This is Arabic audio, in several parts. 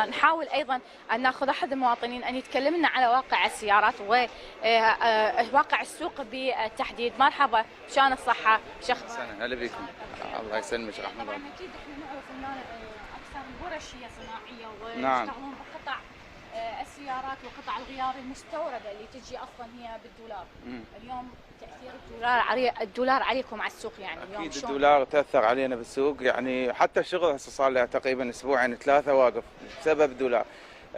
نحاول ايضا ان ناخذ احد المواطنين ان يتكلم لنا على واقع السيارات وواقع السوق بالتحديد. مرحبا، شلون الصحه؟ شيخ هلا بكم. الله يسلمك رحمه الله. طبعا اكيد احنا نعرف ان اكثر الورش هي صناعيه نعم. ويشتغلون بقطع السيارات وقطع الغيار المستورده اللي تجي اصلا هي بالدولار. اليوم تاثير الدولار عليكم على السوق يعني اليوم اكيد شلون؟ الدولار تاثر علينا بالسوق، يعني حتى الشغل هسه صار له تقريبا اسبوعين ثلاثه واقف بسبب الدولار.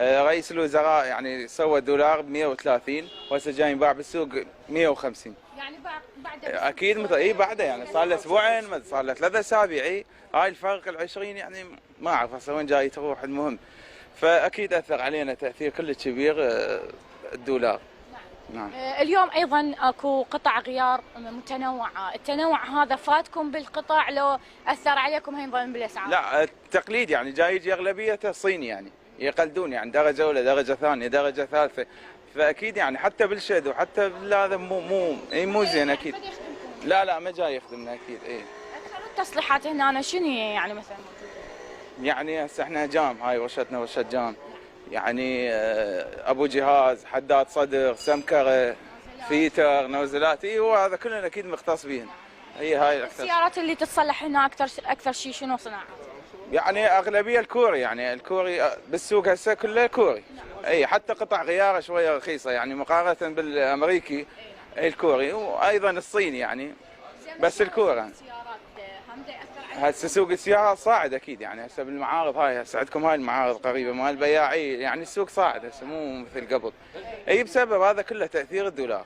رئيس الوزراء يعني سوى الدولار ب 130 وهسه جاي ينباع بالسوق 150. يعني بعد اكيد مثل بعده يعني صار له اسبوعين، صار له 3 اسابيع. هاي الفرق ال 20 يعني ما اعرف هسه وين جاي تروح. المهم فاكيد اثر علينا تاثير كلش كبير الدولار. نعم. اليوم ايضا اكو قطع غيار متنوعه، التنوع هذا فاتكم بالقطع لو اثر عليكم ايضا بالاسعار؟ لا، التقليد يعني جاي يجي اغلبيته صيني، يعني يقلدون يعني درجه اولى درجه ثانيه درجه ثالثه، فاكيد يعني حتى بالشد وحتى هذا مو زين اكيد. لا ما جاي يخدمنا اكيد. اكثر التصليحات هنا شنو هي يعني مثلا؟ يعني هسه احنا جام، هاي ورشتنا ورشه جام، يعني ابو جهاز، حداد صدر، سمكره، فيتر، نوزلات، هو هذا كلنا اكيد مختص بهن. هاي الاكثر. السيارات اللي تتصلح هنا اكثر شيء شنو صناعه؟ يعني اغلبيه الكوري، يعني الكوري بالسوق هسه كله كوري. حتى قطع غياره شويه رخيصه يعني مقارنه بالامريكي الكوري، وايضا الصيني يعني. بس الكوره هسه سوق السيارات صاعد اكيد، يعني هسه بالمعارض هاي هسه عندكم هاي المعارض قريبه مال البياعين، يعني السوق صاعد هسه مو مثل قبل. بسبب هذا كله تاثير الدولار.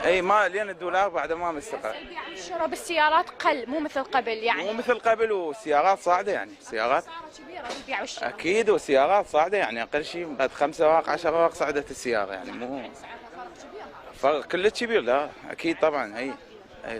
ما لان الدولار بعد ما مستقر. البيع والشراء بالسيارات قل مو مثل قبل يعني. مو مثل قبل، والسيارات صاعده يعني السيارات كبيره بالبيع والشراء. اكيد، والسيارات صاعده يعني اقل شيء بعد 5 واق 10 واق صعدت السياره، يعني مو فرق كلش كبير. لا اكيد طبعا.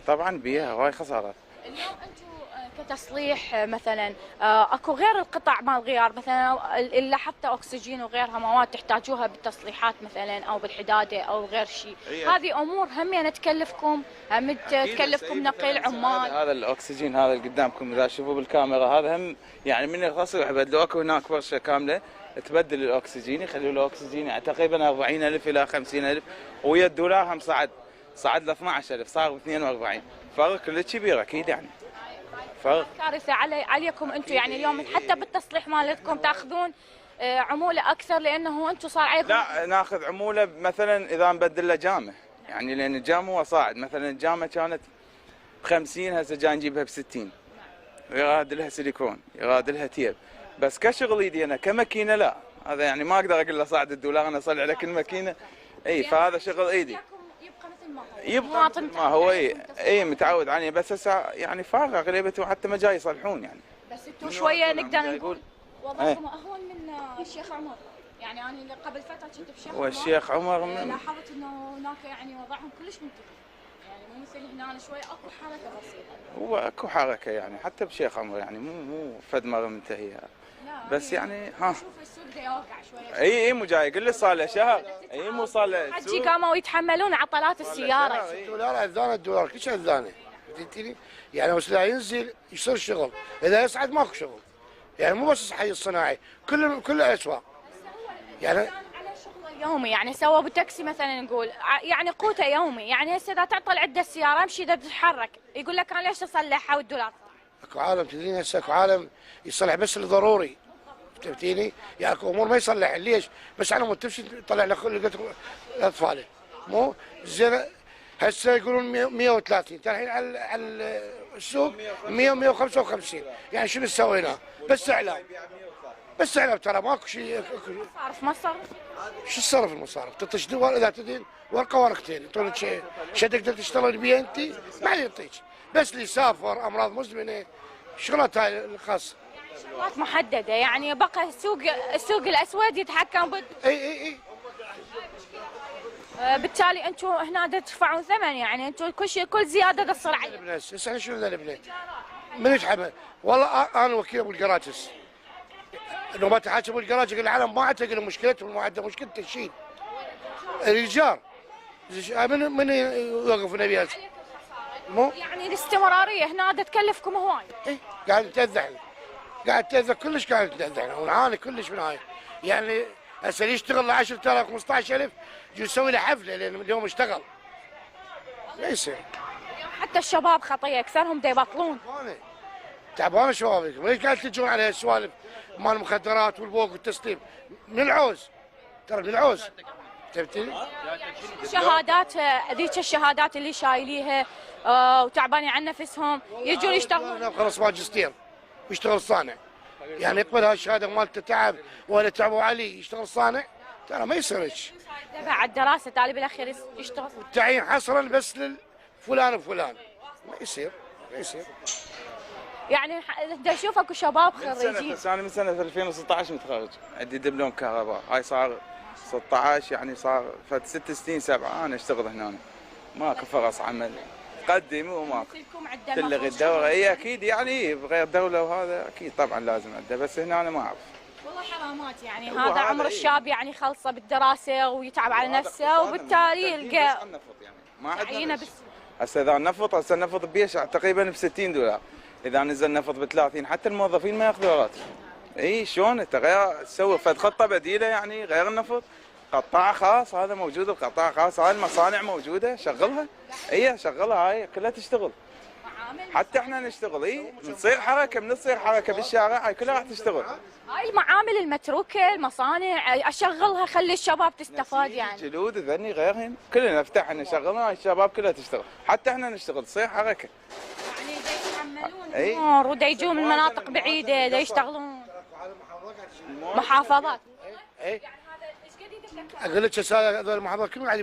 طبعا بيها هواي خسارات. اليوم انتم كتصليح مثلا اكو غير القطع مال الغيار مثلا اللي حتى اكسجين وغيرها مواد تحتاجوها بالتصليحات مثلا او بالحداده او غير شيء، هذه امور هم يعني تكلفكم، هم تكلفكم نقل عمال. هذا الاكسجين هذا اللي قدامكم اذا تشوفوا بالكاميرا هذا هم يعني من التصليح يبدلوا. اكو هناك ورشه كامله تبدل الاكسجين، يخلوا له اكسجين يعني تقريبا 40,000 الى 50,000، ويا الدولار هم صعد ل 12,000 صار ب 42. فرق كلش كبير اكيد يعني. كارثه عليكم انتم يعني اليوم حتى بالتصليح مالتكم تاخذون عموله اكثر لانه انتم صار عليكم. لا ناخذ عموله مثلا اذا نبدل له جامه، يعني لان الجام هو صاعد. مثلا الجامه كانت ب 50 هسه جاي نجيبها ب 60. يراد لها سيليكون، يراد لها تيب، بس كشغل ايدي انا كماكينه لا. هذا يعني ما اقدر اقول له صاعد الدولار انا اصلح لك الماكينه. فهذا شغل ايدي. يبقى مثل ما هو. متعود عليه، بس هسه يعني فارغ اغلبيته حتى ما جاي يصلحون يعني. بس انتم شويه نقدر نقول وضعكم اهون من الشيخ عمر. يعني انا قبل فتره كنت بشيخ عمر والشيخ عمر لاحظت انه هناك يعني وضعهم كلش منتظم، يعني مو مثل هنا شوي اكو حركه بسيطه. هو اكو حركه يعني حتى بشيخ عمر، يعني مو فد مره منتهيه. بس يعني شوف السوق دا يوقع شويه. مو جاي يقول لي صار له شهر. مو صار له حجي قاموا يتحملون عطلات السياره. الدولار اذان، الدولار كلش اذانه فهمتني؟ يعني بس لا ينزل يصير شغل، اذا يصعد ماكو شغل. يعني مو بس الحي الصناعي، كل الاسواق. يعني على شغله اليومي، يعني سوى بتاكسي مثلا نقول يعني قوته يومي، يعني هسه اذا تعطل عده السياره امشي اذا تتحرك يقول لك انا ليش اصلحها والدولار. اكو عالم تدرين هسه اكو عالم يصلح بس الضروري فهمتيني؟ يعني اكو امور ما يصلح. ليش؟ بس على مود تمشي تطلع لك اطفاله. مو زين هسه يقولون 130 الحين على السوق 100 155. يعني شنو سوينا؟ بس اعلام ترى ماكو شيء. صارف مصر شو الصرف المصارف؟ تطش دول اذا تدين ورقه ورقتين يعطونك شيء تقدر تشتغل بيها انت ما يعطيك. بس اللي يسافر امراض مزمنه شغلات هاي الخاصه. شغلات محدده يعني بقى السوق الاسود يتحكم اي بالتالي انتم هنا تدفعون ثمن، يعني انتم كل شيء كل زياده تصير عليكم. هسه احنا شنو بدنا نبني؟ من يتحمل؟ والله انا وكيل ابو القراطس انه ما تحاسب القراطس يقول العالم ما عنده مشكلتهم، ما عنده مشكلته شيء. الايجار من يوقف نبي مو يعني الاستمراريه هنا تكلفكم هواي. قاعد تذحل قاعد تاذى كلش، كانت تاذى ونعاني كلش من هاي. يعني هسه اللي يشتغل له 10,000 15,000 يجي يسوي له حفله لان اليوم اشتغل. ما يصير. حتى الشباب خطيه اكثرهم دا يبطلون. تعبانه شبابكم، ليش قاعد تجون على السوالف مال المخدرات والبوق والتسليم؟ من العوز، ترى من العوز. فهمتني؟ شهادات ذيك الشهادات اللي شايليها وتعبانين عن نفسهم يجون يشتغلون. خلص ماجستير ويشتغل صانع، يعني يقبل هالشهاده مالته تعب ولا تعبوا عليه يشتغل صانع، ترى ما يصيرش. بعد الدراسه تالي بالاخير يشتغل. التعيين حصرا بس لفلان وفلان، ما يصير ما يصير. يعني دا اشوف اكو شباب خريجين. انا من سنه 2016 متخرج، عندي دبلوم كهرباء، هاي صار 16 يعني صار فت 6 سنين 7 انا اشتغل هنا، ماكو فرص عمل قدم وماكو. تلغي الدوره، اي اكيد يعني بغير دوله وهذا اكيد طبعا لازم عنده، بس هنا انا ما اعرف. والله حرامات يعني هذا عمر الشاب يعني خلصه بالدراسه ويتعب على نفسه وبالتالي يلقى ما عندنا بس. هسه اذا النفط بيشع تقريبا ب $60، اذا نزل نفط ب 30 حتى الموظفين ما ياخذوا راتب. اي شلون انت غير تسوي فد خطه بديله يعني غير النفط؟ قطاع خاص هذا موجود، القطاع خاص هاي المصانع موجوده شغلها، اي شغلها هاي كلها تشتغل. حتى احنا نشتغل، اي تصير حركه بالشارع هاي كلها راح تشتغل. هاي المعامل المتروكه المصانع اشغلها خلي الشباب تستفاد يعني. جلود ذني غيرهم كلنا نفتح نشغلها، هاي الشباب كلها تشتغل، حتى احنا نشتغل تصير حركه. يعني يتحملون الامور ودا يجون من مناطق بعيده دا يشتغلون محافظات. اي اقول لك هذول المحافظات كلهم قاعد